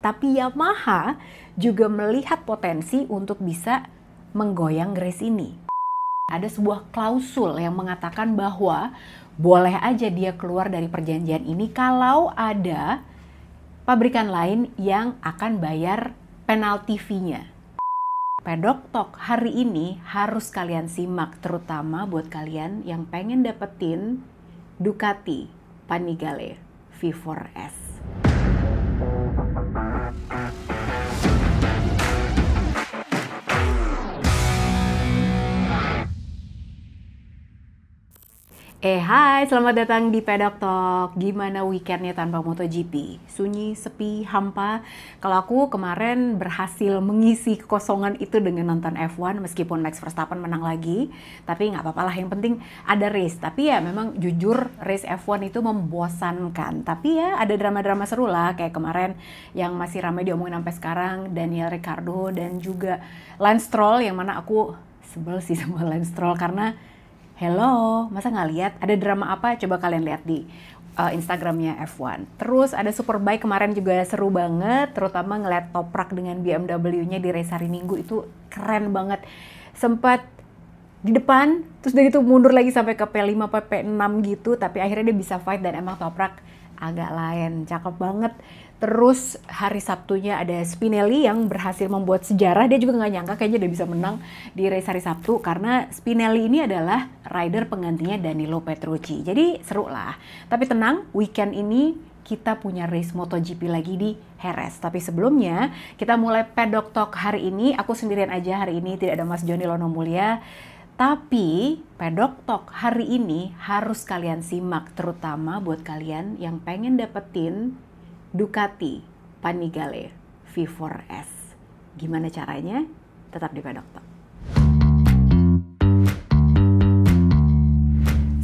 Tapi Yamaha juga melihat potensi untuk bisa menggoyang race ini. Ada sebuah klausul yang mengatakan bahwa boleh aja dia keluar dari perjanjian ini kalau ada pabrikan lain yang akan bayar penalti fee-nya. Pedok Talk hari ini harus kalian simak, terutama buat kalian yang pengen dapetin Ducati Panigale V4S. Hai, selamat datang di Pedok Talk. Gimana weekendnya tanpa MotoGP? Sunyi, sepi, hampa? Kalau aku kemarin berhasil mengisi kekosongan itu dengan nonton F1 meskipun Max Verstappen menang lagi. Tapi nggak apa-apa lah, yang penting ada race. Tapi ya memang jujur race F1 itu membosankan. Tapi ya ada drama-drama seru lah, kayak kemarin yang masih ramai diomongin sampai sekarang, Daniel Ricciardo dan juga Lance Stroll, yang mana aku sebel sih sama Lance Stroll karena hello, masa nggak lihat? Ada drama apa? Coba kalian lihat di Instagramnya F1. Terus ada Superbike kemarin juga seru banget, terutama ngeliat Toprak dengan BMW-nya di race hari Minggu itu keren banget. Sempat di depan, terus dari itu mundur lagi sampai ke P5 P6 gitu, tapi akhirnya dia bisa fight dan emang Toprak agak lain, cakep banget. Terus hari Sabtunya ada Spinelli yang berhasil membuat sejarah. Dia juga nggak nyangka kayaknya dia bisa menang di race hari Sabtu karena Spinelli ini adalah rider penggantinya Danilo Petrucci. Jadi seru lah. Tapi tenang, weekend ini kita punya race MotoGP lagi di Jerez. Tapi sebelumnya kita mulai Pedok Talk hari ini. Aku sendirian aja hari ini, tidak ada Mas Joni Lono Mulia. Tapi Pedok Talk hari ini harus kalian simak, terutama buat kalian yang pengen dapetin Ducati Panigale V4S. Gimana caranya? Tetap di Pedok Talk.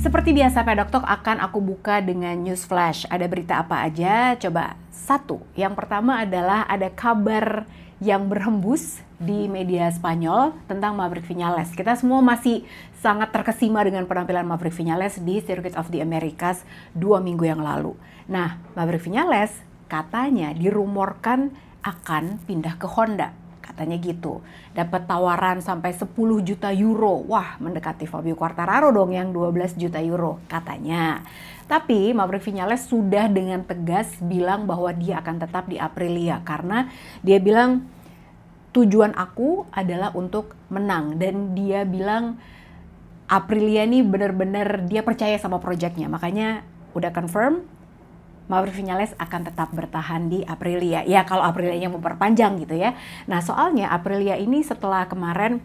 Seperti biasa, Pedok Talk akan aku buka dengan news flash. Ada berita apa aja? Coba satu. Yang pertama adalah ada kabar yang berhembus di media Spanyol tentang Maverick Viñales. Kita semua masih sangat terkesima dengan penampilan Maverick Viñales di Circuit of the Americas 2 minggu yang lalu. Nah, Maverick Viñales katanya dirumorkan akan pindah ke Honda. Katanya gitu. Dapat tawaran sampai 10 juta euro. Wah, mendekati Fabio Quartararo dong yang 12 juta euro katanya. Tapi Maverick Viñales sudah dengan tegas bilang bahwa dia akan tetap di Aprilia karena dia bilang tujuan aku adalah untuk menang, dan dia bilang Aprilia ini benar-benar dia percaya sama proyeknya. Makanya udah confirm Maverick Viñales akan tetap bertahan di Aprilia. Ya kalau Aprilia yang memperpanjang gitu ya. Nah soalnya Aprilia ini setelah kemarin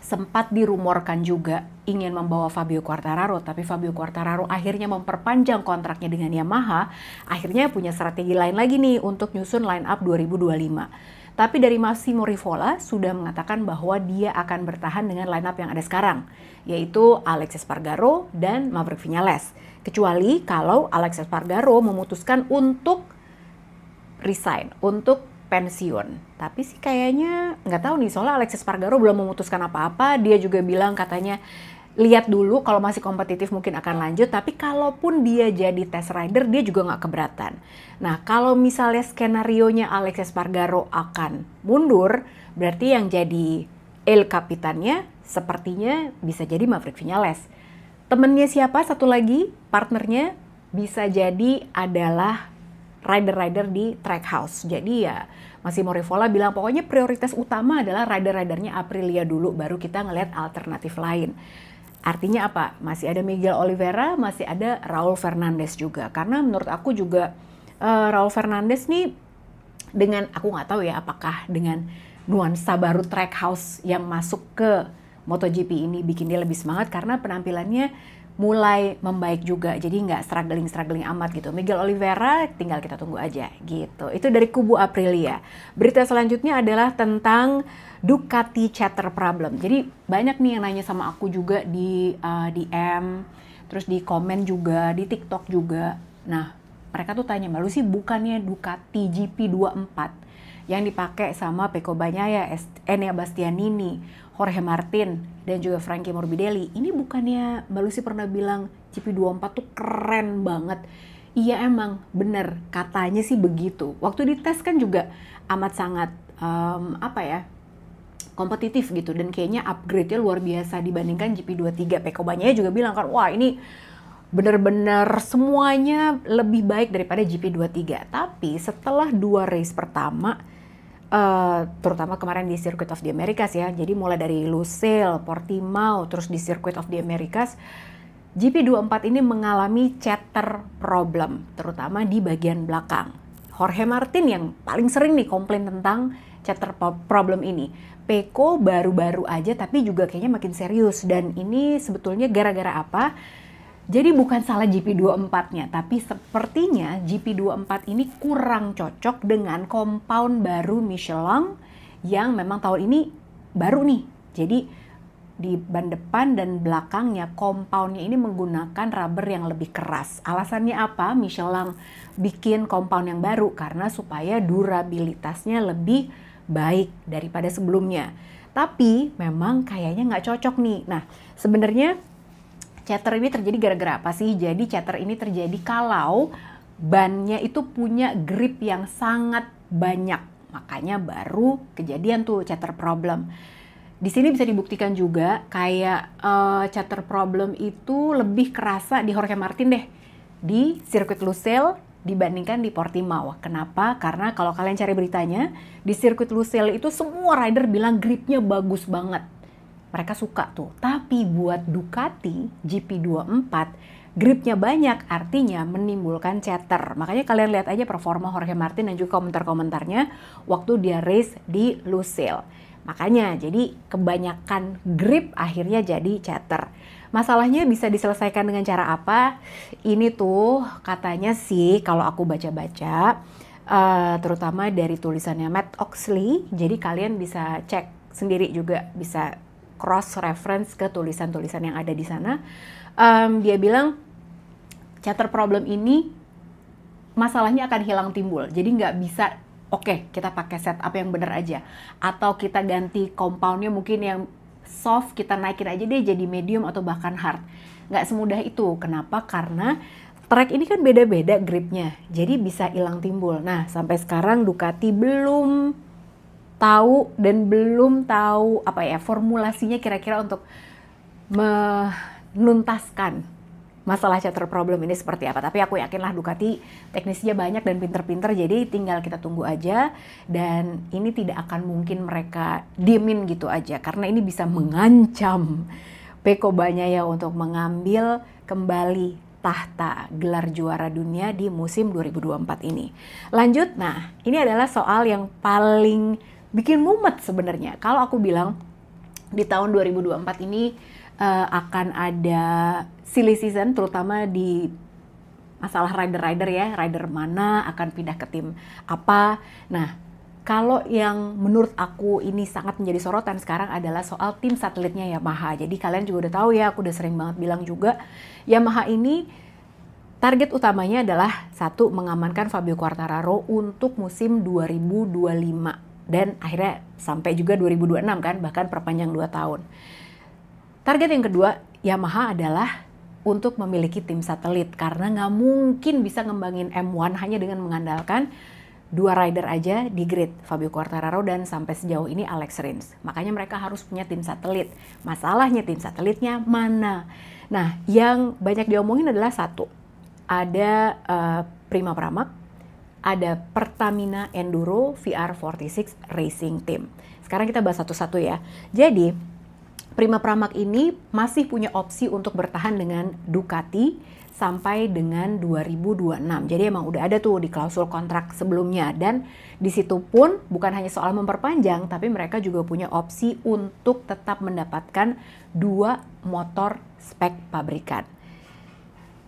sempat dirumorkan juga ingin membawa Fabio Quartararo, tapi Fabio Quartararo akhirnya memperpanjang kontraknya dengan Yamaha, akhirnya punya strategi lain lagi nih untuk nyusun line up 2025. Tapi dari Massimo Rivola sudah mengatakan bahwa dia akan bertahan dengan line up yang ada sekarang, yaitu Alex Espargaro dan Maverick Viñales. Kecuali kalau Alex Espargaro memutuskan untuk resign, untuk pensiun. Tapi sih kayaknya nggak tahu nih, soalnya Alex Espargaro belum memutuskan apa-apa. Dia juga bilang katanya lihat dulu, kalau masih kompetitif mungkin akan lanjut. Tapi kalaupun dia jadi test rider, dia juga nggak keberatan. Nah kalau misalnya skenarionya Alex Espargaro akan mundur, berarti yang jadi El Capitannya sepertinya bisa jadi Maverick Viñales. Temennya siapa satu lagi, partnernya bisa jadi adalah rider-rider di Trackhouse. Jadi ya Massimo Rivola bilang pokoknya prioritas utama adalah rider-ridernya Aprilia dulu, baru kita ngelihat alternatif lain. Artinya apa? Masih ada Miguel Oliveira, masih ada Raul Fernandez juga. Karena menurut aku juga Raul Fernandez nih dengan, aku nggak tahu ya apakah dengan nuansa baru Trackhouse yang masuk ke MotoGP ini bikin dia lebih semangat karena penampilannya mulai membaik juga, jadi nggak struggling amat gitu. Miguel Oliveira tinggal kita tunggu aja gitu. Itu dari kubu Aprilia. Berita selanjutnya adalah tentang Ducati chatter problem. Jadi banyak nih yang nanya sama aku juga di DM, terus di komen juga, di TikTok juga. Nah mereka tuh tanya, Mbak Lucy bukannya Ducati GP24 yang dipakai sama Pecco Bagnaia, Enea Bastianini, Jorge Martin, dan juga Frankie Morbidelli. Ini bukannya Mbak Lucy pernah bilang GP24 tuh keren banget. Iya emang, bener. Katanya sih begitu. Waktu dites kan juga amat sangat, apa ya, kompetitif gitu. Dan kayaknya upgrade-nya luar biasa dibandingkan GP23. Peko Bagnaia juga bilang kan, wah ini bener-bener semuanya lebih baik daripada GP23. Tapi setelah 2 race pertama, terutama kemarin di Circuit of the Americas ya, jadi mulai dari Lusail, Portimao, terus di Circuit of the Americas, GP24 ini mengalami chatter problem, terutama di bagian belakang. Jorge Martin yang paling sering nih komplain tentang chatter problem ini. Peko baru-baru aja tapi juga kayaknya makin serius, dan ini sebetulnya gara-gara apa? Jadi bukan salah GP24-nya, tapi sepertinya GP24 ini kurang cocok dengan compound baru Michelin yang memang tahun ini baru nih. Jadi di ban depan dan belakangnya compoundnya ini menggunakan rubber yang lebih keras. Alasannya apa? Michelin bikin compound yang baru karena supaya durabilitasnya lebih baik daripada sebelumnya. Tapi memang kayaknya nggak cocok nih. Nah, sebenarnya chatter ini terjadi gara-gara apa sih? Jadi chatter ini terjadi kalau bannya itu punya grip yang sangat banyak. Makanya baru kejadian tuh chatter problem. Di sini bisa dibuktikan juga kayak chatter problem itu lebih kerasa di Jorge Martin deh. Di sirkuit Lusail dibandingkan di Portimao. Kenapa? Karena kalau kalian cari beritanya, di sirkuit Lusail itu semua rider bilang gripnya bagus banget. Mereka suka tuh. Tapi buat Ducati GP24, gripnya banyak, artinya menimbulkan chatter. Makanya kalian lihat aja performa Jorge Martin dan juga komentar-komentarnya waktu dia race di Lusail. Makanya jadi kebanyakan grip akhirnya jadi chatter. Masalahnya bisa diselesaikan dengan cara apa? Ini tuh katanya sih kalau aku baca-baca, terutama dari tulisannya Matt Oxley, jadi kalian bisa cek sendiri juga, bisa cross reference ke tulisan-tulisan yang ada di sana. Dia bilang chatter problem ini masalahnya akan hilang timbul. Jadi nggak bisa, oke, kita pakai setup yang bener aja, atau kita ganti compoundnya mungkin yang soft, kita naikin aja deh jadi medium atau bahkan hard. Nggak semudah itu. Kenapa? Karena track ini kan beda-beda gripnya, jadi bisa hilang timbul. Nah, sampai sekarang Ducati belum tahu dan belum tahu apa ya formulasinya kira-kira untuk menuntaskan masalah chatter problem ini seperti apa. Tapi aku yakinlah Ducati teknisnya banyak dan pinter-pinter, jadi tinggal kita tunggu aja. Dan ini tidak akan mungkin mereka diemin gitu aja, karena ini bisa mengancam Peko Bagnaia untuk mengambil kembali tahta gelar juara dunia di musim 2024 ini. Lanjut, nah ini adalah soal yang paling bikin mumet sebenarnya. Kalau aku bilang di tahun 2024 ini akan ada silly season, terutama di masalah rider-rider ya, rider mana akan pindah ke tim apa. Nah, kalau yang menurut aku ini sangat menjadi sorotan sekarang adalah soal tim satelitnya Yamaha. Jadi kalian juga udah tahu ya, aku udah sering banget bilang juga, Yamaha ini target utamanya adalah satu, mengamankan Fabio Quartararo untuk musim 2025. Dan akhirnya sampai juga 2026 kan, bahkan perpanjang 2 tahun. Target yang kedua, Yamaha adalah untuk memiliki tim satelit. Karena nggak mungkin bisa ngembangin M1 hanya dengan mengandalkan 2 rider aja di grid, Fabio Quartararo dan sampai sejauh ini Alex Rins. Makanya mereka harus punya tim satelit. Masalahnya tim satelitnya mana? Nah, yang banyak diomongin adalah satu, ada Prima Pramac, ada Pertamina Enduro VR46 Racing Team. Sekarang kita bahas satu-satu ya. Jadi, Prima Pramac ini masih punya opsi untuk bertahan dengan Ducati sampai dengan 2026. Jadi emang udah ada tuh di klausul kontrak sebelumnya. Dan di situ pun bukan hanya soal memperpanjang, tapi mereka juga punya opsi untuk tetap mendapatkan 2 motor spek pabrikan.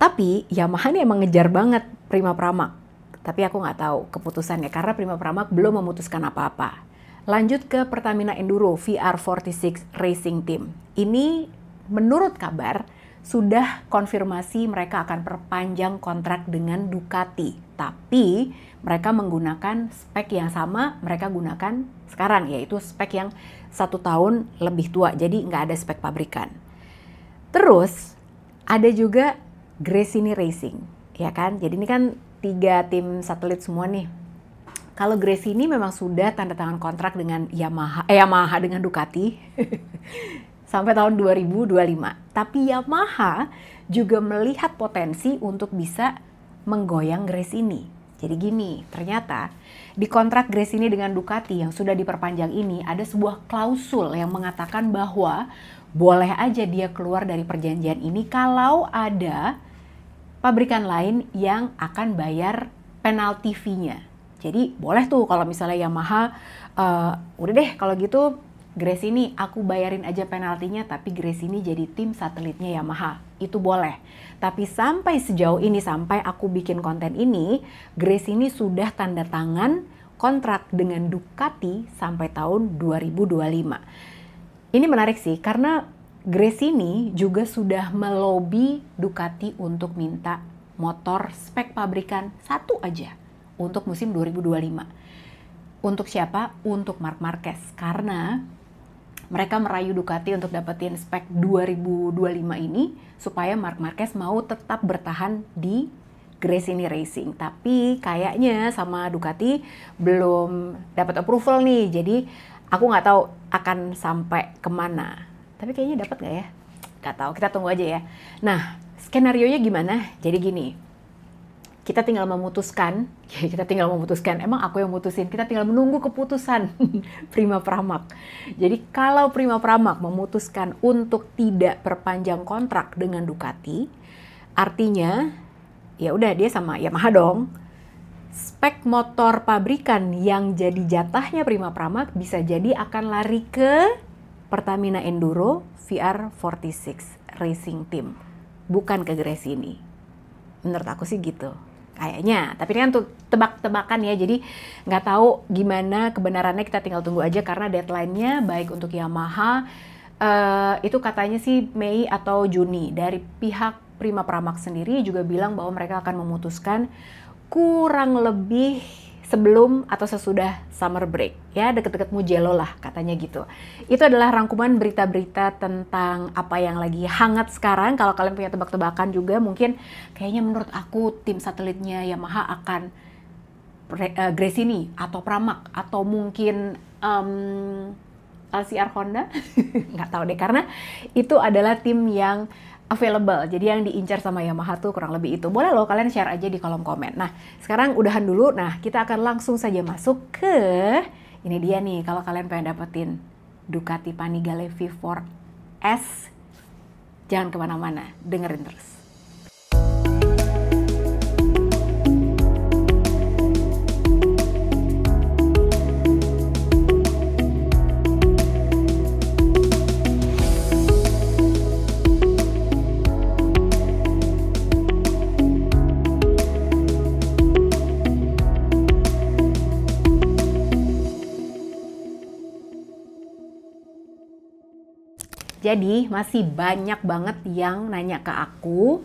Tapi Yamaha ini emang ngejar banget Prima Pramac. Tapi aku nggak tahu keputusannya karena Prima Pramac belum memutuskan apa-apa. Lanjut ke Pertamina Enduro VR46 Racing Team. Ini menurut kabar sudah konfirmasi mereka akan perpanjang kontrak dengan Ducati. Tapi mereka menggunakan spek yang sama mereka gunakan sekarang, yaitu spek yang 1 tahun lebih tua. Jadi nggak ada spek pabrikan. Terus ada juga Gresini Racing. ya kan? Jadi ini kan 3 tim satelit semua nih. Kalau Gresini memang sudah tanda tangan kontrak dengan Yamaha dengan Ducati sampai tahun 2025. Tapi Yamaha juga melihat potensi untuk bisa menggoyang Gresini. Jadi gini, ternyata di kontrak Gresini dengan Ducati yang sudah diperpanjang ini ada sebuah klausul yang mengatakan bahwa boleh aja dia keluar dari perjanjian ini kalau ada pabrikan lain yang akan bayar penalti fee-nya. Jadi boleh tuh kalau misalnya Yamaha, udah deh kalau gitu Gresini aku bayarin aja penaltinya tapi Gresini jadi tim satelitnya Yamaha. Itu boleh. Tapi sampai sejauh ini, sampai aku bikin konten ini, Gresini sudah tanda tangan kontrak dengan Ducati sampai tahun 2025. Ini menarik sih karena Gresini juga sudah melobi Ducati untuk minta motor spek pabrikan satu aja untuk musim 2025. Untuk siapa? Untuk Marc Marquez. Karena mereka merayu Ducati untuk dapetin spek 2025 ini supaya Marc Marquez mau tetap bertahan di Gresini Racing. Tapi kayaknya sama Ducati belum dapat approval nih. Jadi aku nggak tahu akan sampai kemana. Tapi kayaknya dapat nggak ya? Nggak tahu, kita tunggu aja ya. Nah, skenario-nya gimana? Jadi gini, kita tinggal memutuskan, emang aku yang mutusin, kita tinggal menunggu keputusan Prima Pramac. Jadi kalau Prima Pramac memutuskan untuk tidak perpanjang kontrak dengan Ducati, artinya ya udah dia sama Yamaha dong. Spek motor pabrikan yang jadi jatahnya Prima Pramac bisa jadi akan lari ke Pertamina Enduro VR46 Racing Team, bukan ke Gresini. Menurut aku sih gitu. Kayaknya, tapi ini kan tuh tebak-tebakan ya, jadi nggak tahu gimana kebenarannya, kita tinggal tunggu aja karena deadline-nya baik untuk Yamaha itu katanya sih Mei atau Juni. Dari pihak Prima Pramac sendiri juga bilang bahwa mereka akan memutuskan kurang lebih sebelum atau sesudah summer break, ya deket-deket Mugello lah katanya gitu. Itu adalah rangkuman berita-berita tentang apa yang lagi hangat sekarang. Kalau kalian punya tebak-tebakan juga, mungkin kayaknya menurut aku tim satelitnya Yamaha akan Gresini atau Pramac atau mungkin LCR Honda, nggak tahu deh, karena itu adalah tim yang available. Jadi yang diincar sama Yamaha tuh kurang lebih itu. Boleh loh kalian share aja di kolom komen. Nah, sekarang udahan dulu. Nah, kita akan langsung saja masuk ke ini dia nih. Kalau kalian pengen dapetin Ducati Panigale V4S, jangan kemana-mana, dengerin terus. Jadi masih banyak banget yang nanya ke aku,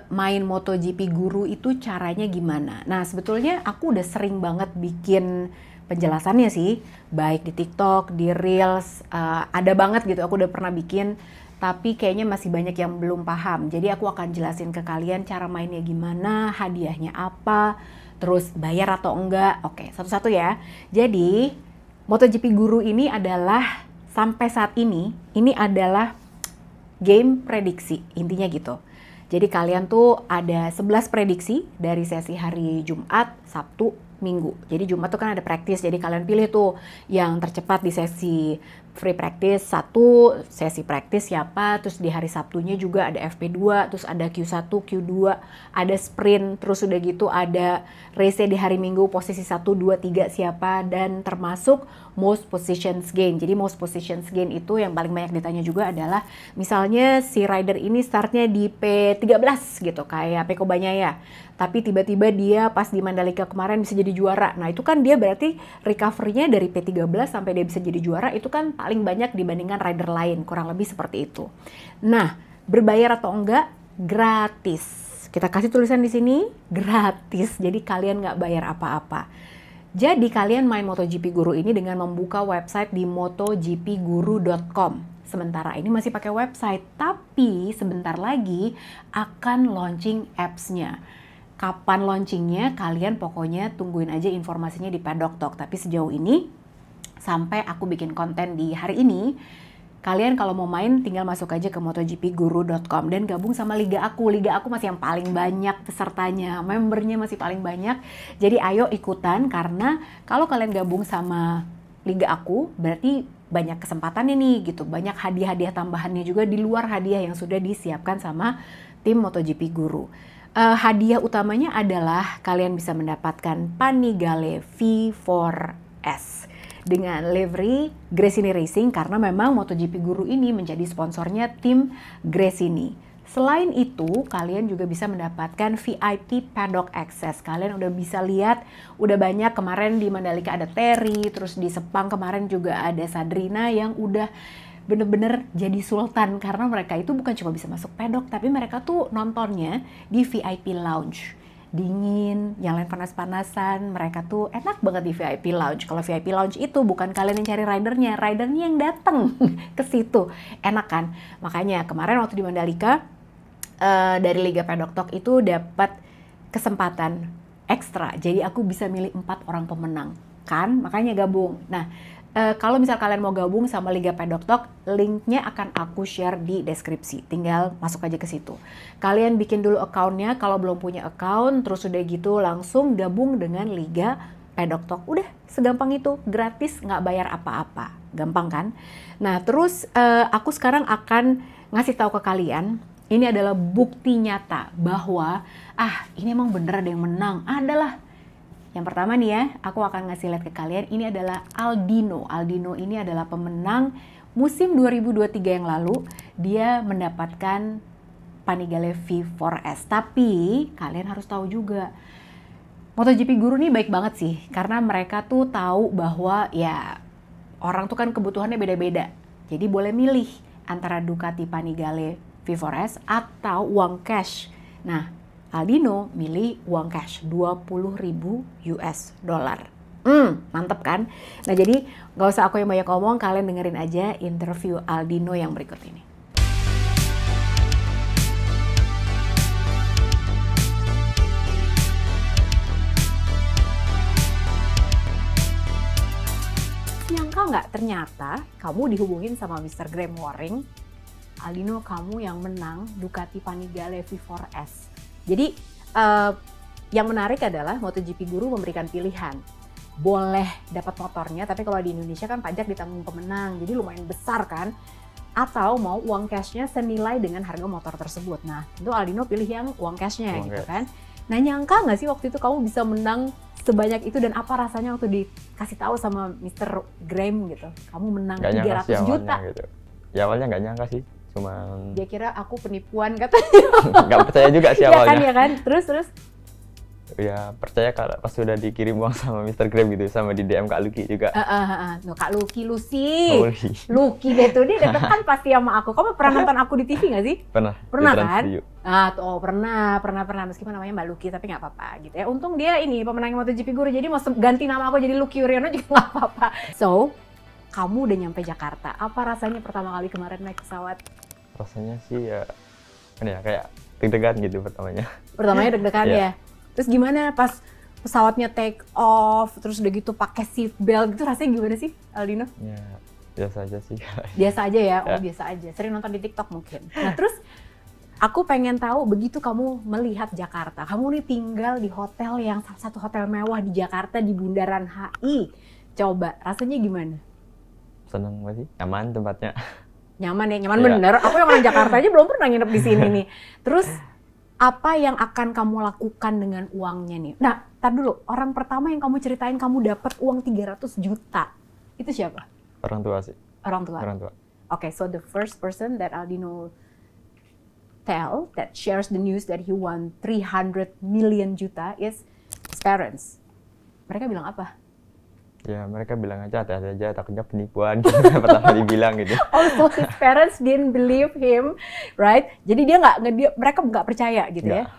main MotoGP Guru itu caranya gimana? Nah sebetulnya aku udah sering banget bikin penjelasannya sih, baik di TikTok, di Reels, ada banget gitu, aku udah pernah bikin, tapi kayaknya masih banyak yang belum paham. Jadi aku akan jelasin ke kalian cara mainnya gimana, hadiahnya apa, terus bayar atau enggak. Oke, satu-satu ya. Jadi MotoGP Guru ini adalah sampai saat ini adalah game prediksi, intinya gitu. Jadi kalian tuh ada 11 prediksi dari sesi hari Jumat, Sabtu, Minggu. Jadi Jumat tuh kan ada practice, jadi kalian pilih tuh yang tercepat di sesi free practice 1, sesi practice siapa, terus di hari Sabtunya juga ada FP2, terus ada Q1, Q2, ada sprint, terus udah gitu ada race di hari Minggu posisi 1, 2, 3 siapa, dan termasuk most positions gain. Jadi most positions gain itu yang paling banyak ditanya juga adalah misalnya si rider ini startnya di P13 gitu, kayak Pecco Bagnaia, tapi tiba-tiba dia pas di Mandalika kemarin bisa jadi juara. Nah itu kan dia berarti recovery-nya dari P13 sampai dia bisa jadi juara itu kan paling banyak dibandingkan rider lain, kurang lebih seperti itu. Nah, berbayar atau enggak? Gratis. Kita kasih tulisan di sini, gratis. Jadi kalian nggak bayar apa-apa. Jadi kalian main MotoGP Guru ini dengan membuka website di motogpguru.com. sementara ini masih pakai website, tapi sebentar lagi akan launching apps-nya. Kapan launchingnya? Kalian pokoknya tungguin aja informasinya di Paddock Talk. Tapi sejauh ini, sampai aku bikin konten di hari ini, kalian kalau mau main tinggal masuk aja ke motogpguru.com dan gabung sama liga aku. Liga aku masih yang paling banyak pesertanya, membernya masih paling banyak. Jadi ayo ikutan, karena kalau kalian gabung sama liga aku berarti banyak kesempatannya nih gitu. Banyak hadiah-hadiah tambahannya juga di luar hadiah yang sudah disiapkan sama tim MotoGP Guru. Hadiah utamanya adalah kalian bisa mendapatkan Panigale V4S dengan livery Gresini Racing, karena memang MotoGP Guru ini menjadi sponsornya tim Gresini. Selain itu, kalian juga bisa mendapatkan VIP Paddock Access. Kalian udah bisa lihat, udah banyak kemarin di Mandalika ada Terry, terus di Sepang kemarin juga ada Sadrina yang udah bener-bener jadi sultan, karena mereka itu bukan cuma bisa masuk paddock, tapi mereka tuh nontonnya di VIP Lounge. Dingin, yang lain panas-panasan, mereka tuh enak banget di VIP Lounge. Kalau VIP Lounge itu bukan kalian yang cari ridernya yang datang ke situ. Enak kan? Makanya kemarin waktu di Mandalika, dari Liga Paddock Talk itu dapat kesempatan ekstra. Jadi aku bisa milih 4 orang pemenang. Kan? Makanya gabung. Nah, kalau misal kalian mau gabung sama Liga Paddock Talk, linknya akan aku share di deskripsi. Tinggal masuk aja ke situ. Kalian bikin dulu account-nya, kalau belum punya account, terus udah gitu langsung gabung dengan Liga Paddock Talk. Udah, segampang itu, gratis, nggak bayar apa-apa. Gampang kan? Nah, terus aku sekarang akan ngasih tahu ke kalian, ini adalah bukti nyata bahwa, ini emang bener ada yang menang. Adalah. Yang pertama nih ya, aku akan ngasih lihat ke kalian, ini adalah Aldino. Aldino ini adalah pemenang musim 2023 yang lalu. Dia mendapatkan Panigale V4S. Tapi kalian harus tahu juga, MotoGP Guru nih baik banget sih. Karena mereka tuh tahu bahwa ya orang tuh kan kebutuhannya beda-beda. Jadi boleh milih antara Ducati Panigale V4S atau uang cash. Nah, Aldino milih uang cash 20.000 US dollar. Mantep kan? Nah, jadi nggak usah aku yang banyak ngomong, kalian dengerin aja interview Aldino yang berikut ini. Nyangka nggak ternyata kamu dihubungin sama Mr. Graham Waring, Aldino, kamu yang menang Ducati Panigale V4S. Jadi yang menarik adalah MotoGP Guru memberikan pilihan. Boleh dapat motornya, tapi kalau di Indonesia kan pajak ditanggung pemenang, jadi lumayan besar kan. Atau mau uang cashnya senilai dengan harga motor tersebut. Nah, tentu Aldino pilih yang uang cashnya gitu kan. Nah, nyangka nggak sih waktu itu kamu bisa menang sebanyak itu, dan apa rasanya waktu dikasih tahu sama Mr. Graham gitu, kamu menang 300 juta? Gitu. Ya awalnya nggak nyangka sih. Cuman dia kira aku penipuan katanya. Nggak percaya juga sih awalnya. Ya kan. Terus ya percaya kalau pas sudah dikirim uang sama Mr. Graham gitu, sama di DM Kak Lucky juga. No, Kak Lucky, Lucky deh tuh, dia deket pasti sama aku. Kamu pernah nonton aku di TV nggak sih? Pernah kan? Pernah, meskipun namanya Mbak Lucky, tapi nggak apa-apa gitu ya. Untung dia ini pemenang MotoGP Guru, jadi mau ganti nama aku jadi Lucky Uriono juga nggak apa-apa. So, kamu udah nyampe Jakarta. Apa rasanya pertama kali kemarin naik pesawat? Rasanya sih ya kayak deg-degan gitu pertamanya. Pertamanya deg-degan ya. Terus gimana pas pesawatnya take off, terus udah gitu pakai seat belt gitu, rasanya gimana sih, Aldino? Ya, biasa aja sih. Biasa aja ya? Oh, biasa aja. Sering nonton di TikTok mungkin. Nah, terus aku pengen tahu, begitu kamu melihat Jakarta, kamu nih tinggal di hotel yang salah satu hotel mewah di Jakarta di Bundaran HI. Coba, rasanya gimana? Seneng banget sih, nyaman tempatnya. Nyaman ya, nyaman bener. Aku yang orang Jakarta aja belum pernah nginep di sini nih. Terus apa yang akan kamu lakukan dengan uangnya nih? Nah, tar dulu, orang pertama yang kamu ceritain kamu dapat uang 300 juta. Itu siapa? Orang tua sih. Orang tua? Orang tua. Okay, so the first person that Aldino that shares the news that he won 300 million juta is his parents. Mereka bilang apa? Ya, mereka bilang aja, hati-hati aja, takutnya penipuan, gitu. Pertama dibilang gitu. Also, his parents didn't believe him, right? Jadi mereka nggak percaya gitu ya.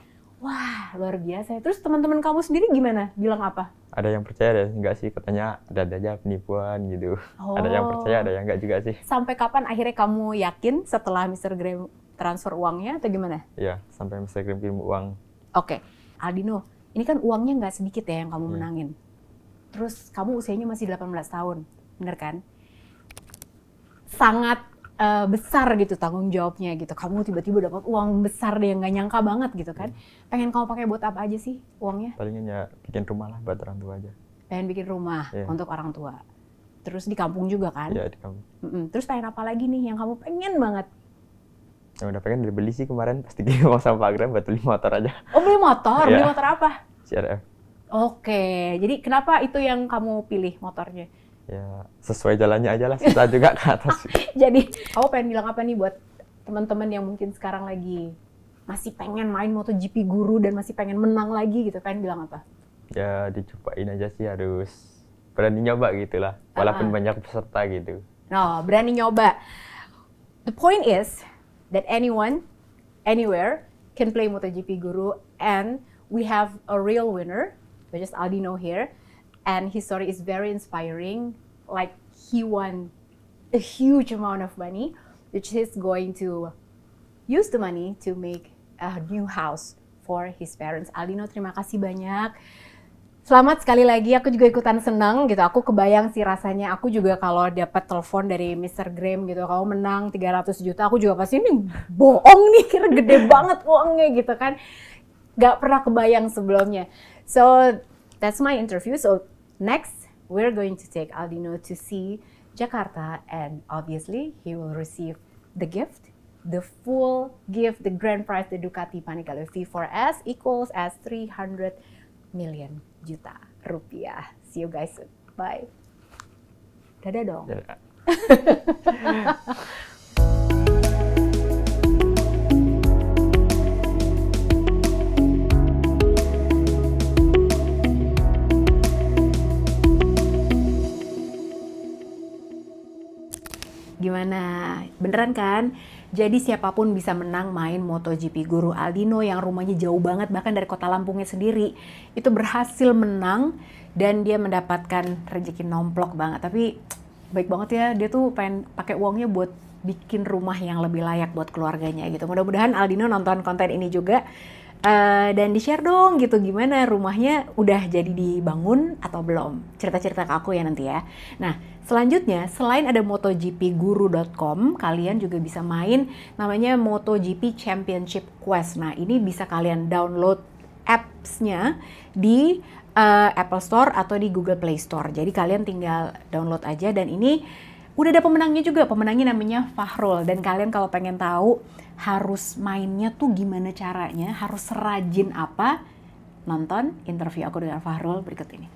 Wah, luar biasa. Terus teman-teman kamu sendiri gimana? Bilang apa? Ada yang percaya, ada yang enggak sih. Katanya ada aja penipuan gitu. Oh. Ada yang percaya, ada yang enggak juga sih. Sampai kapan akhirnya kamu yakin setelah Mr. Graham transfer uangnya atau gimana? Iya, sampai Mr. Graham kirim uang. Oke, Aldino, ini kan uangnya nggak sedikit ya yang kamu menangin. Terus kamu usianya masih 18 tahun, bener kan? Sangat besar gitu tanggung jawabnya gitu. Kamu tiba-tiba dapat uang besar deh yang nggak nyangka banget gitu kan. Pengen kamu pakai buat apa aja sih uangnya? Palingan ya bikin rumah lah buat orang tua aja. Pengen bikin rumah untuk orang tua. Terus di kampung juga kan? Iya, di kampung. Terus pengen apa lagi nih yang kamu pengen banget? Yang udah pengen beli sih kemarin pasti uang sama Pak Graham buat beli motor aja. Oh, beli motor? Beli motor apa? CRF. Oke, jadi kenapa itu yang kamu pilih motornya? Ya sesuai jalannya aja lah, susah juga ke atas. Jadi kamu pengen bilang apa nih buat teman-teman yang mungkin sekarang lagi masih pengen main MotoGP Guru dan masih pengen menang lagi gitu, pengen bilang apa? Ya dicobain aja sih, harus berani nyoba gitu lah, walaupun banyak peserta gitu. No, berani nyoba. The point is that anyone, anywhere can play MotoGP Guru, and we have a real winner, which is Aldino here. And his story is very inspiring. Like, he won a huge amount of money, which he's going to use the money to make a new house for his parents. Aldino, terima kasih banyak. Selamat sekali lagi, aku juga ikutan senang gitu. Aku kebayang sih rasanya, aku juga kalau dapat telepon dari Mr. Graham gitu, kamu menang 300 juta, aku juga pasti ini bohong nih, kira gede banget uangnya gitu kan. Gak pernah kebayang sebelumnya. So, that's my interview. So, next, we're going to take Aldino to see Jakarta, and obviously he will receive the gift, the full gift, the grand prize, the Ducati Panigale V4S equals as 300 million juta rupiah. See you guys soon. Bye. Dadah dong. Dadah. Gimana? Beneran kan? Jadi siapapun bisa menang main MotoGP Guru. Aldino yang rumahnya jauh banget, bahkan dari kota Lampungnya sendiri, itu berhasil menang dan dia mendapatkan rezeki nomplok banget. Tapi baik banget ya, dia tuh pengen pakai uangnya buat bikin rumah yang lebih layak buat keluarganya gitu. Mudah-mudahan Aldino nonton konten ini juga. Dan di-share dong gitu, gimana rumahnya udah jadi dibangun atau belum. Cerita-cerita ke aku ya nanti ya. Nah, selanjutnya selain ada MotoGPGuru.com, kalian juga bisa main namanya MotoGP Championship Quest. Nah, ini bisa kalian download apps-nya di Apple Store atau di Google Play Store. Jadi kalian tinggal download aja, dan ini udah ada pemenangnya juga. Pemenangnya namanya Fahrul, dan kalian kalau pengen tahu harus mainnya tuh gimana caranya, harus serajin apa, nonton interview aku dengan Fahrul berikut ini.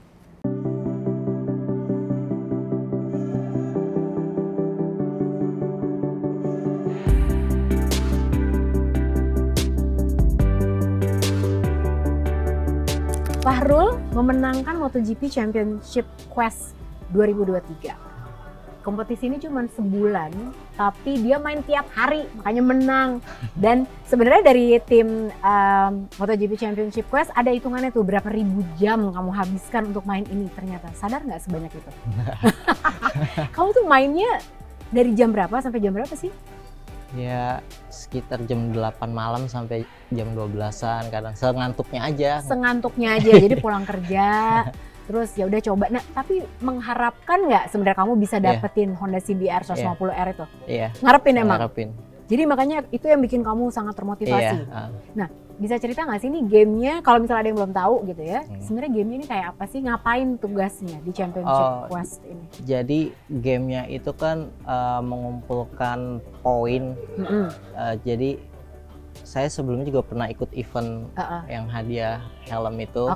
Fahrul memenangkan MotoGP Championship Quest 2023. Kompetisi ini cuma sebulan, tapi dia main tiap hari, makanya menang. Dan sebenarnya dari tim MotoGP Championship Quest ada hitungannya tuh berapa ribu jam kamu habiskan untuk main ini ternyata. Sadar nggak sebanyak itu? Kamu tuh mainnya dari jam berapa sampai jam berapa sih? Ya sekitar jam 8 malam sampai jam 12-an, kadang sengantuknya aja. Sengantuknya aja, jadi pulang kerja. Terus ya udah coba. Nah, tapi mengharapkan nggak sebenarnya kamu bisa dapetin Honda CBR 150R itu? Iya. Ngarepin emang? Ngarepin. Jadi makanya itu yang bikin kamu sangat termotivasi. Nah, bisa cerita nggak sih nih gamenya, kalau misalnya ada yang belum tahu gitu ya, sebenarnya gamenya ini kayak apa sih? Ngapain tugasnya di Championship Quest ini? Jadi gamenya itu kan mengumpulkan poin. Jadi saya sebelumnya juga pernah ikut event yang hadiah helm itu,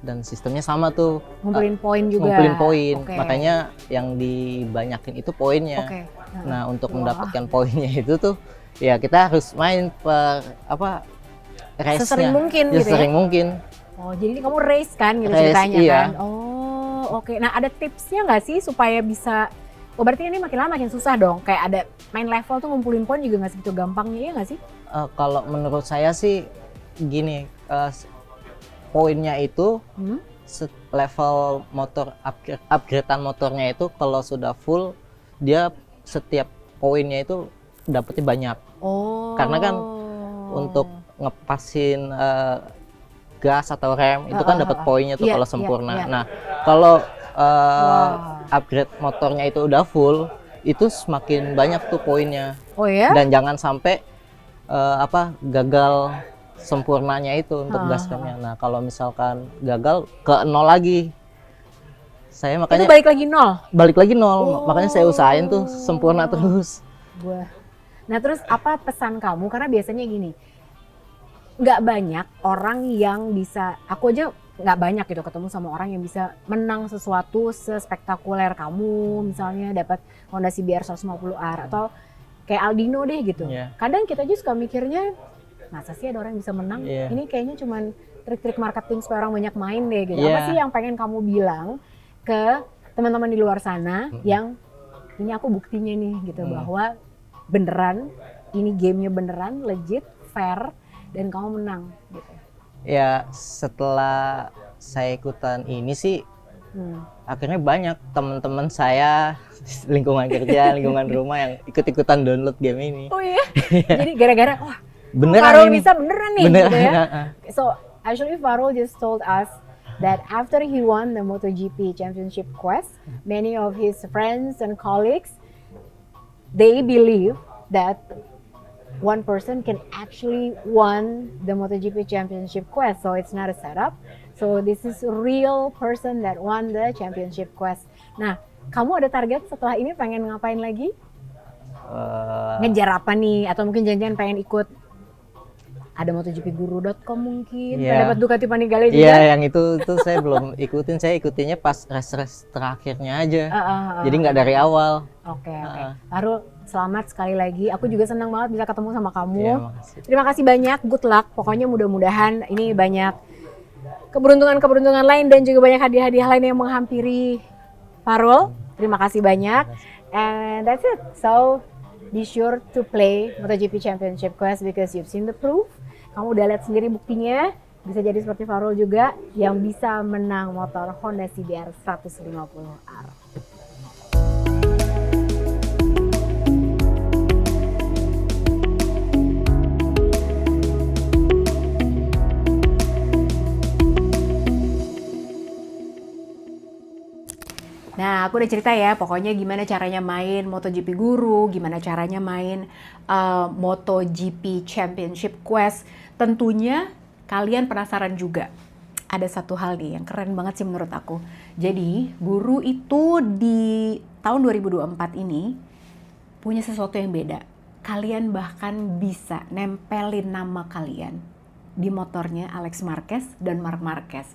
dan sistemnya sama tuh, ngumpulin poin juga. Ngumpulin poin, makanya yang dibanyakin itu poinnya. Nah, untuk mendapatkan poinnya itu tuh, ya kita harus main per race-nya sesering mungkin gitu sesering mungkin. Oh, jadi ini kamu race kan gitu ceritanya kan? Oh, oke. Nah, ada tipsnya nggak sih supaya bisa? Oh, berarti ini makin lama makin susah dong. Kayak ada main level tuh ngumpulin poin juga nggak segitu gampangnya, ya nggak sih? Kalau menurut saya sih gini, poinnya itu level motor upgradean motornya itu kalau sudah full dia setiap poinnya itu dapetnya banyak. Karena kan untuk ngepasin gas atau rem itu kan dapat poinnya tuh kalau sempurna. Nah, kalau upgrade motornya itu udah full, itu semakin banyak tuh poinnya. Dan jangan sampai gagal sempurnanya itu untuk gas remnya. Nah, kalau misalkan gagal ke nol lagi. Saya makanya itu balik lagi nol. Balik lagi nol. Makanya saya usahain tuh sempurna terus. Nah, terus apa pesan kamu? Karena biasanya gini, nggak banyak orang yang bisa, aku aja nggak banyak gitu ketemu sama orang yang bisa menang sesuatu sespektakuler kamu, misalnya dapat Honda CBR 150R atau kayak Aldino deh gitu. Kadang kita juga suka mikirnya, masa sih ada orang yang bisa menang? Ini kayaknya cuman trik-trik marketing supaya orang banyak main deh gitu. Apa sih yang pengen kamu bilang ke teman-teman di luar sana yang ini aku buktinya nih gitu bahwa beneran, ini gamenya beneran, legit, fair, dan kamu menang gitu. Ya setelah saya ikutan ini sih akhirnya banyak teman-teman saya lingkungan kerja, lingkungan rumah yang ikut-ikutan download game ini. Oh iya? Jadi gara-gara wah beneran Farul ini. bisa beneran nih gitu ya. So actually Farul just told us that after he won the MotoGP Championship Quest, many of his friends and colleagues, they believe that one person can actually won the MotoGP Championship Quest. So it's not a setup. So this is a real person that won the Championship Quest. Nah, kamu ada target setelah ini pengen ngapain lagi? Ngejar apa nih? Atau mungkin jangan-jangan pengen ikut ada MotoGPguru.com mungkin, dapat Ducati Panigale juga. Iya, yang itu saya belum ikutin. Saya ikutinnya pas race terakhirnya aja. Jadi nggak dari awal. Oke. Farul, selamat sekali lagi. Aku juga senang banget bisa ketemu sama kamu. Terima kasih banyak. Good luck. Pokoknya mudah-mudahan ini banyak keberuntungan-keberuntungan lain dan juga banyak hadiah-hadiah lain yang menghampiri Farul. Terima kasih banyak. And that's it. So be sure to play MotoGP Championship Quest because you've seen the proof. Kamu udah lihat sendiri buktinya, bisa jadi seperti Farul juga yang bisa menang motor Honda CBR 150R. Nah, aku udah cerita ya, pokoknya gimana caranya main MotoGP Guru, gimana caranya main MotoGP Championship Quest. Tentunya kalian penasaran juga. Ada satu hal nih yang keren banget sih menurut aku. Jadi, Guru itu di tahun 2024 ini punya sesuatu yang beda. Kalian bahkan bisa nempelin nama kalian di motornya Alex Marquez dan Marc Marquez.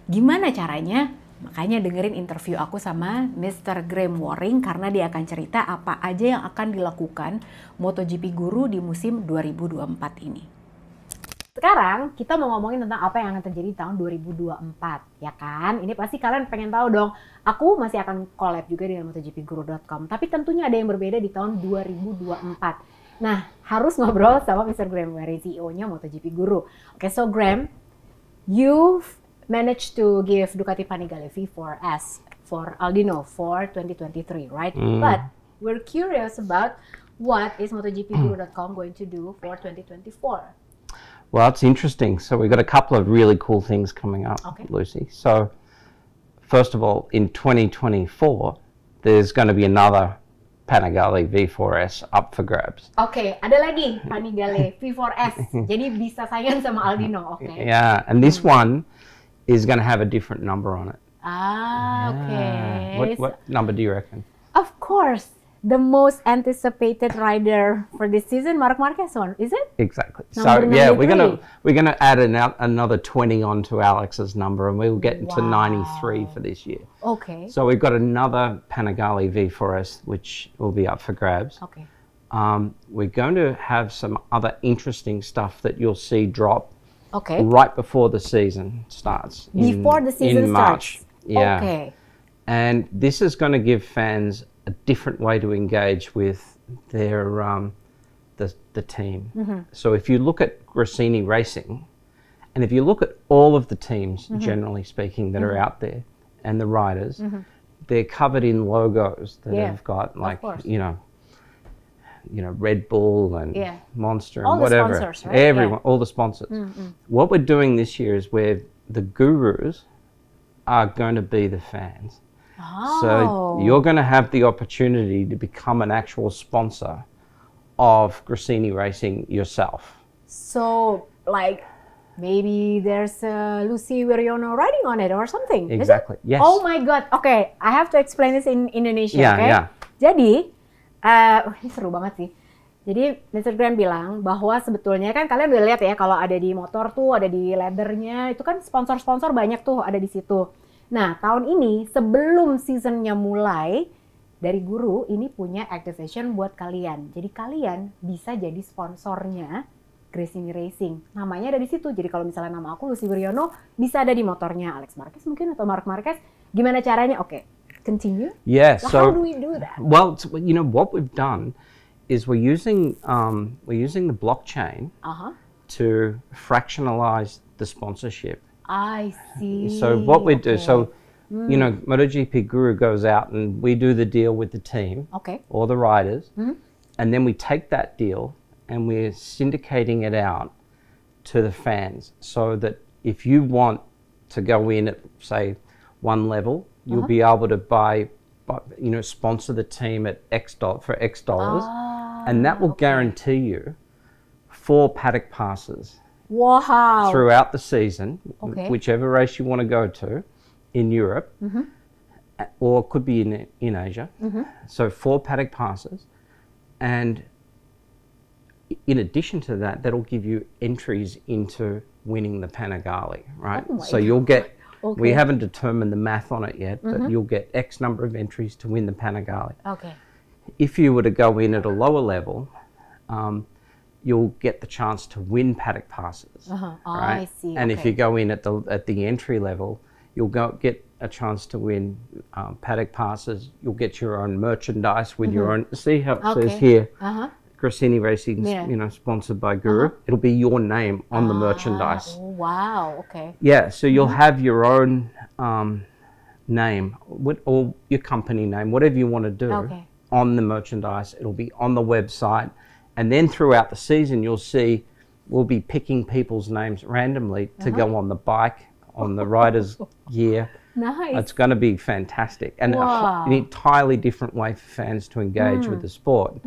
Gimana caranya? Makanya dengerin interview aku sama Mr. Graham Waring karena dia akan cerita apa aja yang akan dilakukan MotoGP Guru di musim 2024 ini. Sekarang kita mau ngomongin tentang apa yang akan terjadi di tahun 2024, ya kan? Ini pasti kalian pengen tahu dong. Aku masih akan collab juga dengan MotoGPguru.com, tapi tentunya ada yang berbeda di tahun 2024. Nah, harus ngobrol sama Mr. Graham Waring, CEO-nya MotoGP Guru. Oke, so Graham, you've managed to give Ducati Panigale V4S for Aldino for 2023, right? But we're curious about what is MotoGPguru.com going to do for 2024? Well, it's interesting. So we've got a couple of really cool things coming up, Lucy. So first of all, in 2024, there's going to be another Panigale V4S up for grabs. Oke, ada lagi Panigale V4S. Jadi bisa saingan sama Aldino, oke? Yeah, and this one is going to have a different number on it. Okay. What number do you reckon? Of course, the most anticipated rider for this season, Marc Marquez one, is it? Exactly. Number so yeah, 93. we're gonna add another 20 onto Alex's number, and we'll get to 93 for this year. Okay. So we've got another Panigale V4S which will be up for grabs. Okay. We're going to have some other interesting stuff that you'll see drop. Okay. Right before the season starts. Before the season in March. starts. Yeah. Okay. And this is going to give fans a different way to engage with their the team. So if you look at Gresini Racing, And if you look at all of the teams, generally speaking, that are out there, and the riders, they're covered in logos that have got like, Red Bull and Monster all and whatever. The sponsors, right? Everyone, all the sponsors. What we're doing this year is where the gurus are going to be the fans. Oh. So you're going to have the opportunity to become an actual sponsor of Gresini Racing yourself. So, like, maybe there's Lucy Wiryono riding on it or something. Exactly. Yes. Oh my God. Okay, I have to explain this in Indonesia. Yeah, okay? yeah. Jadi, ini seru banget sih. Jadi Mr. Graham bilang bahwa sebetulnya kan kalian udah lihat ya kalau ada di motor tuh, ada di leathernya, itu kan sponsor-sponsor banyak tuh ada di situ. Nah, tahun ini sebelum seasonnya mulai, dari Guru ini punya activation buat kalian. Jadi kalian bisa jadi sponsornya Gresini Racing. Namanya ada di situ. Jadi kalau misalnya nama aku Lucy Wiryono, bisa ada di motornya Alex Marquez mungkin atau Marc Marquez. Gimana caranya? Oke, continue. Yeah. So how do we do that? Well, what we've done is we're using the blockchain to fractionalize the sponsorship. I see. So what we do, MotoGP Guru goes out and we do the deal with the team or the riders, and then we take that deal and we're syndicating it out to the fans, so that if you want to go in at, say, one level, you'll be able to sponsor the team at for X dollars, and that will guarantee you 4 paddock passes. Wow. Throughout the season, whichever race you want to go to in Europe, or it could be in Asia. So 4 paddock passes, and in addition to that, that'll give you entries into winning the Panigale, right? So you'll get, we haven't determined the math on it yet, but you'll get X number of entries to win the Panigale. Okay. If you were to go in at a lower level, you'll get the chance to win paddock passes. Right? I see. And if you go in at the entry level, you'll get a chance to win paddock passes. You'll get your own merchandise with your own. See how it says here, Gresini Racing, sponsored by Guru. It'll be your name on the merchandise. Oh, wow. Okay. Yeah, so you'll have your own name, or your company name, whatever you want to do, on the merchandise. It'll be on the website. And then throughout the season, you'll see we'll be picking people's names randomly to go on the bike, on the rider's gear. Nice. It's going to be fantastic. And an entirely different way for fans to engage with the sport.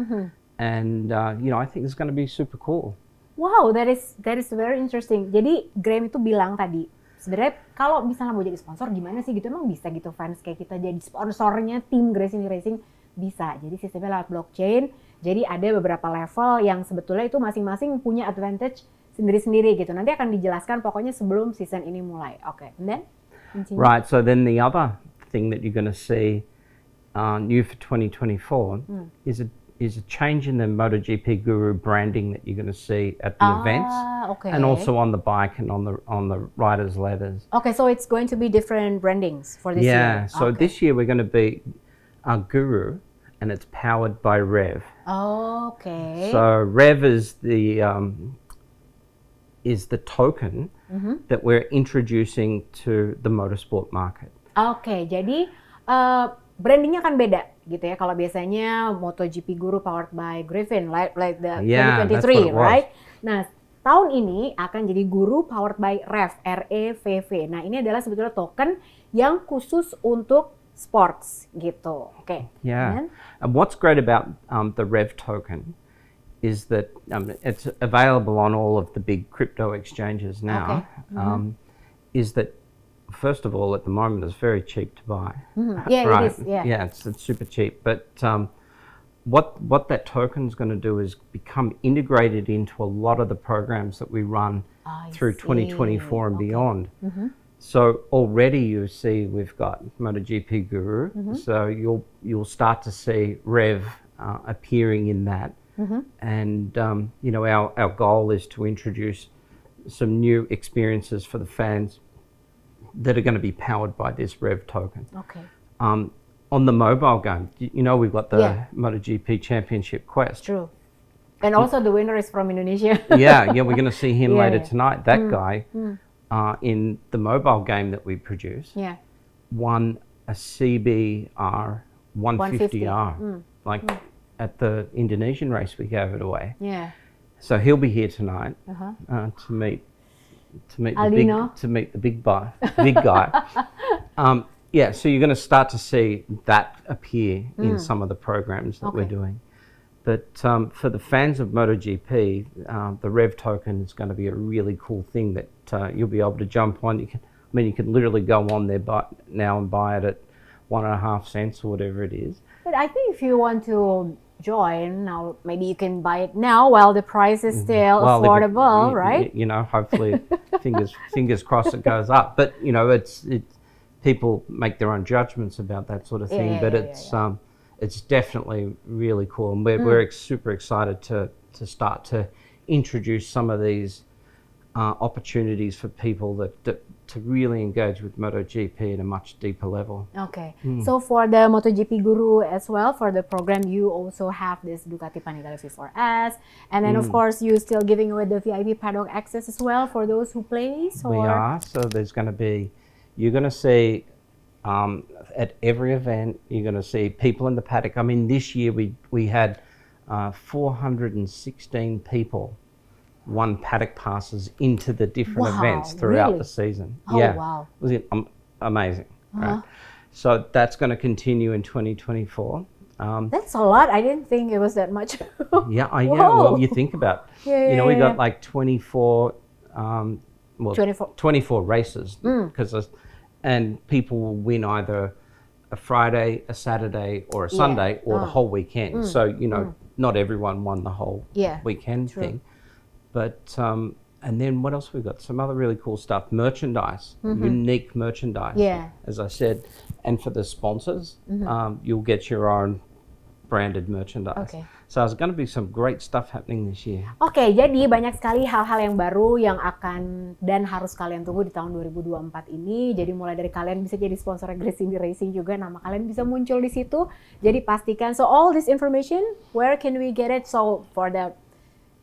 And, I think it's going to be super cool. Wow, that is very interesting. Jadi Graham itu bilang tadi, sebenarnya kalau misalnya mau jadi sponsor gimana sih gitu, emang bisa gitu fans kayak kita jadi sponsornya tim Gresini Racing? Bisa. Jadi sistemnya lewat blockchain. Jadi ada beberapa level yang sebetulnya itu masing-masing punya advantage sendiri-sendiri gitu. Nanti akan dijelaskan pokoknya sebelum season ini mulai. Okay. And then continue. Right. So then the other thing that you're going to see new for 2024 is a change in the MotoGP Guru branding that you're going to see at the events, and also on the bike and on the riders' leathers. Okay, so it's going to be different brandings for this year. Yeah, so this year we're going to be Guru, and it's powered by Rev. Okay. So Rev is the token that we're introducing to the motorsport market. Okay, jadi brandingnya kan beda gitu ya. Kalau biasanya MotoGP Guru powered by Griffin, like the 2023, right? Nah, tahun ini akan jadi Guru powered by Rev, REVV. Nah, ini adalah sebetulnya token yang khusus untuk sports gitu. Okay. Yeah. And what's great about the Rev token is that it's available on all of the big crypto exchanges now. Is that, first of all, at the moment, it's very cheap to buy. Yeah, right? it is. Yeah, yeah, it's super cheap. But what that token is going to do is become integrated into a lot of the programs that we run through 2024 and beyond. So already you see we've got MotoGP Guru. So you'll start to see Rev appearing in that. And our goal is to introduce some new experiences for the fans that are going to be powered by this Rev token. Okay. On the mobile game, we've got the MotoGP Championship Quest. True. And also the winner is from Indonesia. yeah, we're going to see him later yeah. tonight. That guy, in the mobile game that we produce, won a CBR 150R, at the Indonesian race we gave it away. Yeah. So he'll be here tonight to meet the big guy. Yeah, so you're going to start to see that appear in some of the programs that we're doing. But for the fans of MotoGP, the Rev token is going to be a really cool thing that you'll be able to jump on. You can literally go on there now and buy it at 1.5 cents or whatever it is. But I think if you want to join now, maybe you can buy it now while the price is still affordable, right? You know, hopefully, fingers crossed it goes up. But you know, it's people make their own judgments about that sort of thing. It's definitely really cool, and we're super excited to start to introduce some of these opportunities for people to really engage with MotoGP at a much deeper level. Okay, so for the MotoGP Guru as well, for the program, you also have this Ducati Panigale V4S, and then of course you still giving away the VIP paddock access as well for those who place. We are. So there's going to be, you're going to see at every event, you're going to see people in the paddock. I mean, this year we had 416 people won paddock passes into the different events throughout the season. Oh, wow. It was amazing. Right? So that's going to continue in 2024. That's a lot. I didn't think it was that much. Yeah, well, you think about it. You know, we got like 24 races, and people will win either a Friday, a Saturday, or a Sunday, or the whole weekend. So, you know, not everyone won the whole weekend thing. But, and then what else we got? Some other really cool stuff. Merchandise, unique merchandise. Yeah. As I said, and for the sponsors, you'll get your own branded merchandise. Okay. So there's going to be some great stuff happening this year. Oke, jadi banyak sekali hal-hal yang baru yang akan dan harus kalian tunggu di tahun 2024 ini. Jadi mulai dari kalian bisa jadi sponsor Gresini Racing juga, nama kalian bisa muncul di situ. Jadi pastikan. So all this information, where can we get it? So for the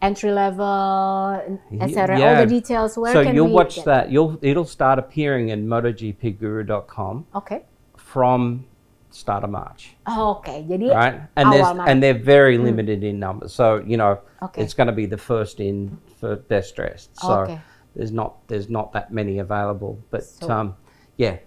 entry level, etc. All the details. Where can we? So you'll watch that. It'll start appearing in MotoGPGuru.com. Okay. From start of March. Oh, okay. Jadi right, and they're very limited in numbers. So you know, it's going to be the first in for best dressed. So there's not that many available. But yeah,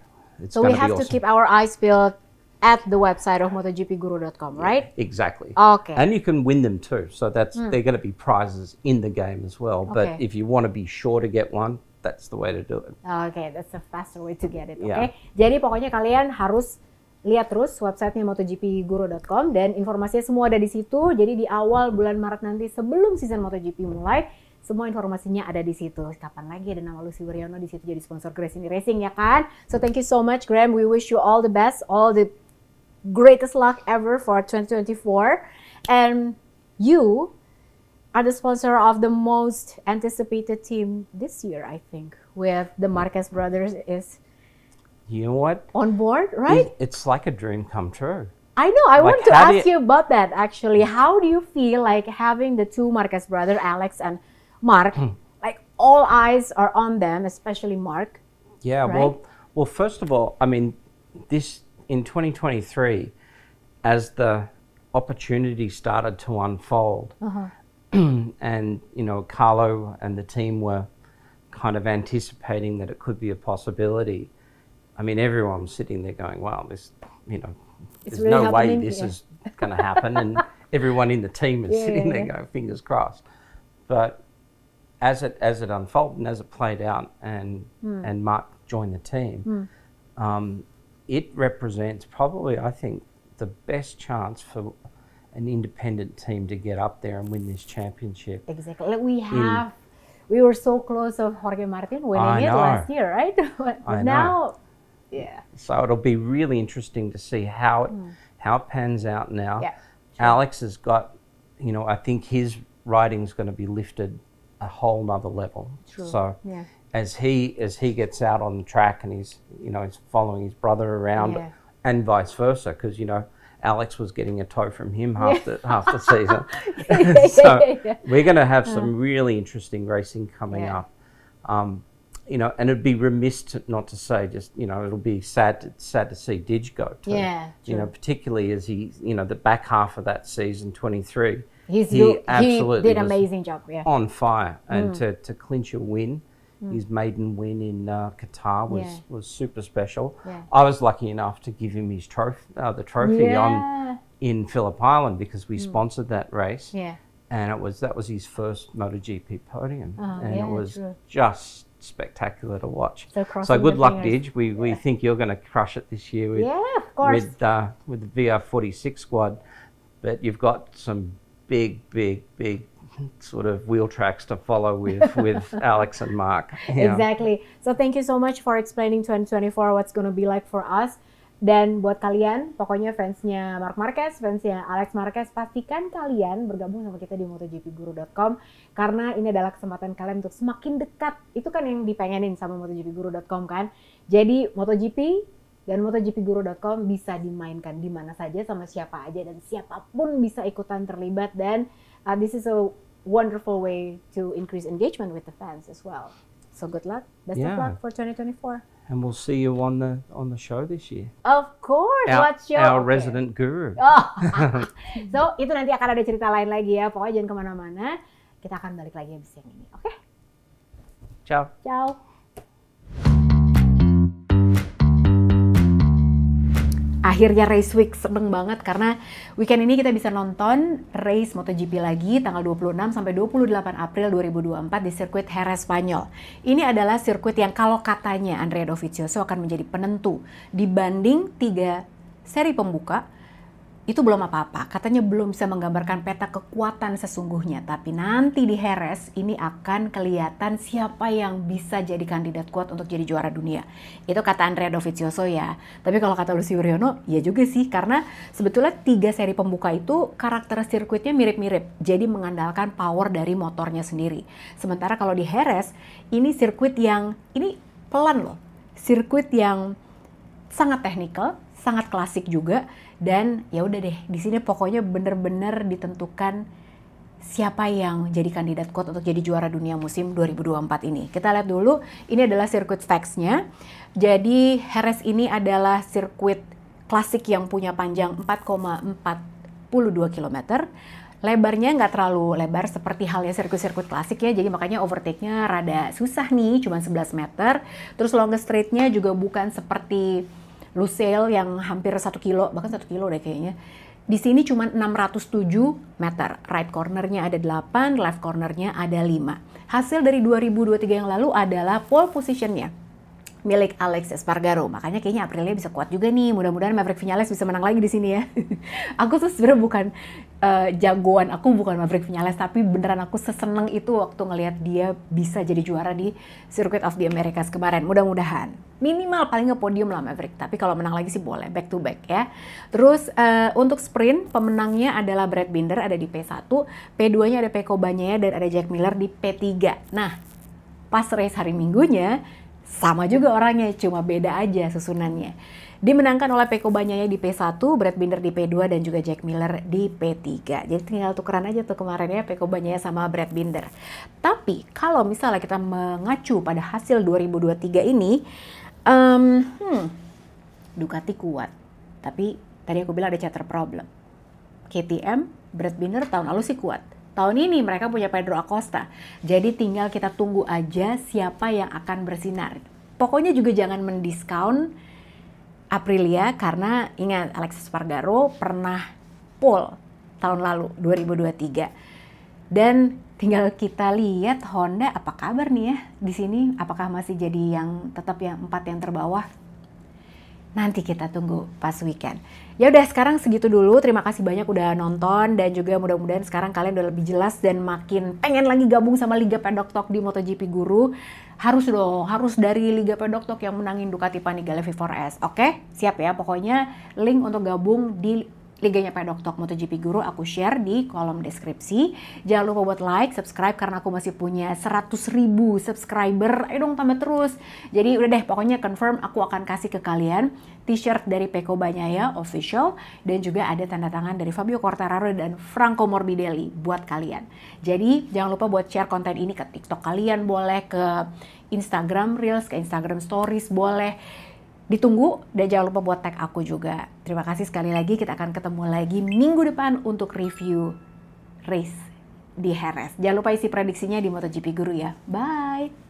it's so going we to be have to keep our eyes peeled at the website of MotoGPGuru.com, right? Exactly. Okay. And you can win them too. So they're going to be prizes in the game as well. But if you want to be sure to get one, that's the way to do it. Okay, that's a faster way to get it. Okay. Jadi pokoknya kalian harus lihat terus websitenya MotoGPGuru.com dan informasinya semua ada di situ. Jadi di awal bulan Maret nanti sebelum season MotoGP mulai, semua informasinya ada di situ. Kapan lagi ada nama Lucy Wuryono di situ jadi sponsor Gresini Racing, ya kan? So thank you so much, Graham. We wish you all the best, all the greatest luck ever for 2024. And you are the sponsor of the most anticipated team this year, I think, with the Marquez brothers is. You know what? On board, right? It's like a dream come true. I know. I want to ask you about that, actually. How do you feel like having the two Marquez brothers, Alex and Mark, like all eyes are on them, especially Mark? Yeah, right? well, first of all, I mean, this in 2023, as the opportunity started to unfold, and, you know, Carlo and the team were kind of anticipating that it could be a possibility. I mean, everyone was sitting there going, wow, this, you know, there's really no way this is going to happen. And everyone in the team is sitting there going, fingers crossed. But as it unfolded and as it played out and Mark joined the team, it represents probably, I think, the best chance for an independent team to get up there and win this championship. Exactly. We were so close of Jorge Martin winning it last year, right? But now... Yeah. So it'll be really interesting to see how it pans out now. Yeah, sure. Alex has got, you know, I think his riding's going to be lifted a whole nother level. True. So as he gets out on the track and he's following his brother around and vice versa, because, you know, Alex was getting a tow from him half the season. So we're going to have some really interesting racing coming up. You know, and it'd be remiss not to say, just, you know, it'll be sad to see Didge go too. Yeah, true. You know, particularly as he, you know, the back half of that season, 23, he absolutely did an amazing job. Yeah, on fire, and to clinch a win. His maiden win in Qatar was super special. Yeah. I was lucky enough to give him his the trophy in Phillip Island because we sponsored that race. Yeah. And that was his first MotoGP podium, and it was just spectacular to watch. So good luck, Didge. We think you're going to crush it this year of course. with the VR46 squad, but you've got some big sort of wheel tracks to follow with Alex and Mark. Exactly. So thank you so much for explaining 2024 what's going to be like for us. Dan buat kalian, pokoknya fansnya Marc Marquez, fansnya Alex Marquez, pastikan kalian bergabung sama kita di MotoGPguru.com karena ini adalah kesempatan kalian untuk semakin dekat. Itu kan yang dipengenin sama MotoGPguru.com kan. Jadi MotoGP dan MotoGPguru.com bisa dimainkan di mana saja sama siapa aja dan siapapun bisa ikutan terlibat, dan this is a wonderful way to increase engagement with the fans as well. So good luck, best of luck for 2024. And we'll see you on the show this year. Of course, what show? Our resident guru. Oh. So itu nanti akan ada cerita lain lagi ya. Pokoknya jangan kemana-mana. Kita akan balik lagi habis yang ini. Oke? Ciao. Ciao. Akhirnya race week, seneng banget karena weekend ini kita bisa nonton race MotoGP lagi tanggal 26 sampai 28 April 2024 di sirkuit Jerez Spanyol. Ini adalah sirkuit yang kalau katanya Andrea Dovizioso akan menjadi penentu dibanding 3 seri pembuka. Itu belum apa-apa, katanya belum bisa menggambarkan peta kekuatan sesungguhnya. Tapi nanti di Jerez ini akan kelihatan siapa yang bisa jadi kandidat kuat untuk jadi juara dunia. Itu kata Andrea Dovizioso ya. Tapi kalau kata Lucy Uriono, ya juga sih. Karena sebetulnya 3 seri pembuka itu karakter sirkuitnya mirip-mirip. Jadi mengandalkan power dari motornya sendiri. Sementara kalau di Jerez, ini sirkuit yang, ini pelan loh. Sirkuit yang sangat teknikal, sangat klasik juga. Dan ya udah deh, di sini pokoknya bener-bener ditentukan siapa yang jadi kandidat kuat untuk jadi juara dunia musim 2024 ini. Kita lihat dulu, ini adalah sirkuit facts-nya. Jadi Jerez ini adalah sirkuit klasik yang punya panjang 4,42 km. Lebarnya nggak terlalu lebar seperti halnya sirkuit-sirkuit klasik ya, jadi makanya overtake-nya rada susah nih, cuma 11 meter. Terus longest straight-nya juga bukan seperti Lusail yang hampir 1 kilo, bahkan 1 kilo deh kayaknya. Di sini cuma 607 meter. Right cornernya ada 8, left cornernya ada 5. Hasil dari 2023 yang lalu adalah pole positionnya milik Alex Espargaro. Makanya kayaknya Aprilia bisa kuat juga nih. Mudah-mudahan Maverick Viñales bisa menang lagi di sini ya. Aku tuh sebenarnya bukan jagoan, aku bukan Maverick Viñales, tapi beneran aku seseneng itu waktu ngelihat dia bisa jadi juara di Circuit of the Americas kemarin. Mudah-mudahan minimal paling nge podium lah Maverick, tapi kalau menang lagi sih boleh back to back ya. Terus untuk sprint pemenangnya adalah Brad Binder, ada di P1, P2-nya ada Pecco Bagnaia dan ada Jack Miller di P3. Nah, pas race hari Minggunya sama juga orangnya, cuma beda aja susunannya. Dimenangkan oleh Pecco Bagnaia di P1, Brad Binder di P2, dan juga Jack Miller di P3. Jadi tinggal tukeran aja tuh kemarin ya, Pecco Bagnaia sama Brad Binder. Tapi kalau misalnya kita mengacu pada hasil 2023 ini, Ducati kuat. Tapi tadi aku bilang ada chatter problem. KTM, Brad Binder tahun lalu sih kuat. Tahun ini mereka punya Pedro Acosta. Jadi tinggal kita tunggu aja siapa yang akan bersinar. Pokoknya juga jangan mendiskon Aprilia karena ingat Alex Espargaro pernah pole tahun lalu 2023. Dan tinggal kita lihat Honda apa kabar nih ya di sini, apakah masih jadi yang tetap yang 4 yang terbawah. Nanti kita tunggu pas weekend. Ya udah sekarang segitu dulu. Terima kasih banyak udah nonton dan juga mudah-mudahan sekarang kalian udah lebih jelas dan makin pengen lagi gabung sama Liga Pedok Talk di MotoGP Guru. Harus dong, harus dari Liga Pedok Talk yang menangin Ducati Panigale V4S. Oke? Siap ya. Pokoknya link untuk gabung di liganya Pak Doktok MotoGP Guru aku share di kolom deskripsi. Jangan lupa buat like, subscribe karena aku masih punya 100.000 subscriber. Ayo dong tambah terus. Jadi udah deh, pokoknya confirm aku akan kasih ke kalian t-shirt dari Pecco Bagnaia official dan juga ada tanda tangan dari Fabio Quartararo dan Franco Morbidelli buat kalian. Jadi jangan lupa buat share konten ini ke TikTok kalian, boleh ke Instagram Reels, ke Instagram Stories boleh. Ditunggu dan jangan lupa buat tag aku juga. Terima kasih sekali lagi, kita akan ketemu lagi minggu depan untuk review race di Jerez. Jangan lupa isi prediksinya di MotoGP Guru ya. Bye!